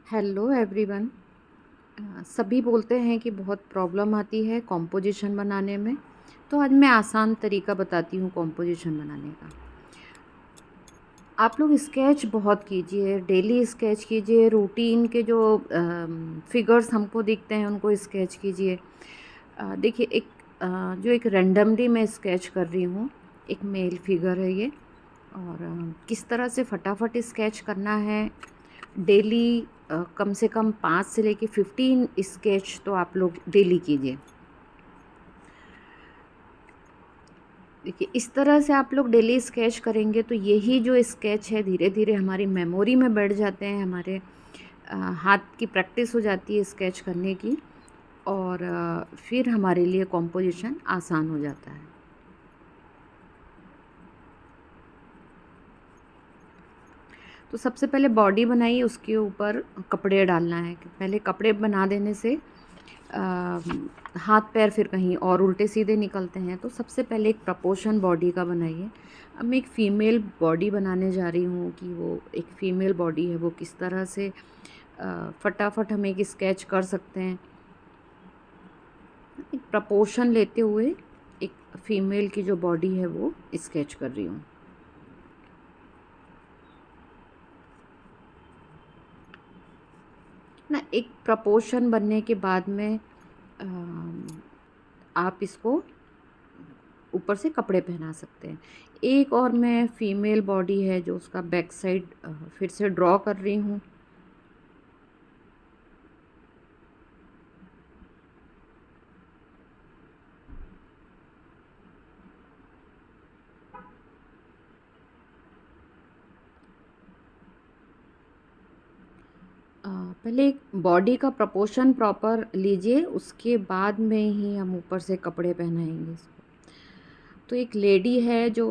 Hello everyone. सभी बोलते हैं कि बहुत प्रॉब्लम आती है कॉम्पोजिशन बनाने में। तो आज मैं आसान तरीका बताती हूँ कॉम्पोजिशन बनाने का। आप लोग स्केच बहुत कीजिए, डेली स्केच कीजिए, रूटीन के जो फिगर्स हमको दिखते हैं उनको स्केच कीजिए। देखिए जो एक रैंडमली मैं स्केच कर रही हूँ, एक मेल फिगर है ये। और किस तरह से फटाफट स्केच करना है डेली। कम से कम 5 से लेके 15 स्केच तो आप लोग डेली कीजिए। देखिए इस तरह से आप लोग डेली स्केच करेंगे तो यही जो स्केच है धीरे धीरे हमारी मेमोरी में बैठ जाते हैं, हमारे हाथ की प्रैक्टिस हो जाती है स्केच करने की। और फिर हमारे लिए कॉम्पोजिशन आसान हो जाता है। तो सबसे पहले बॉडी बनाइए, उसके ऊपर कपड़े डालना है। पहले कपड़े बना देने से हाथ पैर फिर कहीं और उल्टे सीधे निकलते हैं। तो सबसे पहले एक प्रपोर्शन बॉडी का बनाइए। अब मैं एक फ़ीमेल बॉडी बनाने जा रही हूँ कि वो एक फ़ीमेल बॉडी है, वो किस तरह से फटाफट हम एक स्केच कर सकते हैं। एक प्रपोर्शन लेते हुए एक फ़ीमेल की जो बॉडी है वो स्केच कर रही हूँ। ना एक प्रपोर्शन बनने के बाद में आप इसको ऊपर से कपड़े पहना सकते हैं। एक और मैं फ़ीमेल बॉडी है जो उसका बैक साइड फिर से ड्रॉ कर रही हूँ। पहले एक बॉडी का प्रपोर्शन प्रॉपर लीजिए, उसके बाद में ही हम ऊपर से कपड़े पहनाएंगे इसको। तो एक लेडी है जो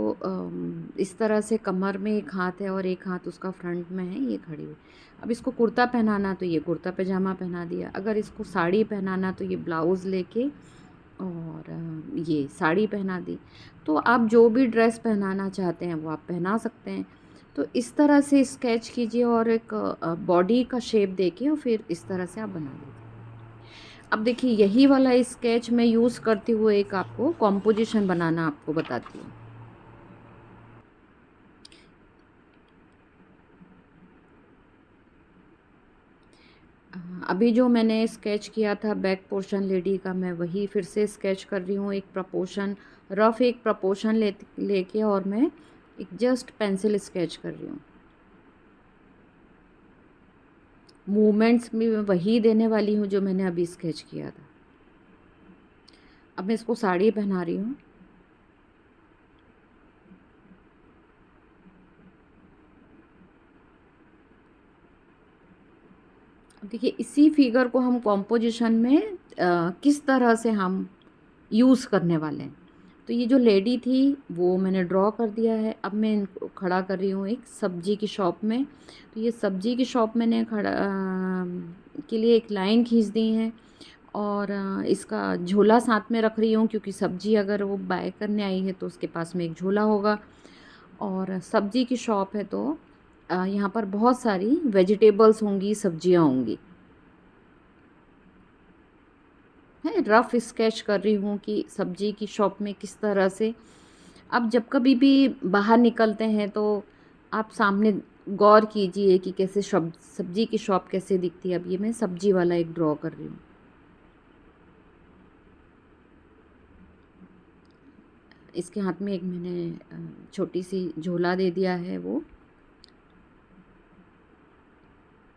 इस तरह से कमर में एक हाथ है और एक हाथ उसका फ्रंट में है, ये खड़ी हुई। अब इसको कुर्ता पहनाना तो ये कुर्ता पजामा पहना दिया। अगर इसको साड़ी पहनाना तो ये ब्लाउज़ लेके और ये साड़ी पहना दी। तो आप जो भी ड्रेस पहनाना चाहते हैं वो आप पहना सकते हैं। तो इस तरह से स्केच कीजिए और एक बॉडी का शेप देके और फिर इस तरह से आप बना लीजिए। अब देखिए यही वाला स्केच मैं यूज़ करते हुए एक आपको कॉम्पोजिशन बनाना आपको बताती हूँ। अभी जो मैंने स्केच किया था बैक पोर्शन लेडी का, मैं वही फिर से स्केच कर रही हूँ। एक प्रपोर्शन रफ एक प्रपोर्शन लेके और मैं एक जस्ट पेंसिल स्केच कर रही हूँ। मूवमेंट्स भी मैं वही देने वाली हूँ जो मैंने अभी स्केच किया था। अब मैं इसको साड़ी पहना रही हूँ। देखिए इसी फिगर को हम कॉम्पोजिशन में किस तरह से हम यूज़ करने वाले हैं। तो ये जो लेडी थी वो मैंने ड्रॉ कर दिया है। अब मैं इनको खड़ा कर रही हूँ एक सब्जी की शॉप में। तो ये सब्जी की शॉप मैंने खड़ा के लिए एक लाइन खींच दी है और इसका झोला साथ में रख रही हूँ, क्योंकि सब्जी अगर वो बाय करने आई है तो उसके पास में एक झोला होगा। और सब्जी की शॉप है तो यहाँ पर बहुत सारी वेजिटेबल्स होंगी, सब्जियाँ होंगी। है रफ स्केच कर रही हूँ कि सब्जी की शॉप में किस तरह से। अब जब कभी भी बाहर निकलते हैं तो आप सामने गौर कीजिए कि कैसे सब्जी की शॉप कैसे दिखती है। अब ये मैं सब्जी वाला एक ड्रॉ कर रही हूँ। इसके हाथ में एक मैंने छोटी सी झोला दे दिया है, वो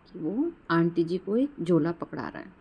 कि वो आंटी जी को एक झोला पकड़ा रहा है।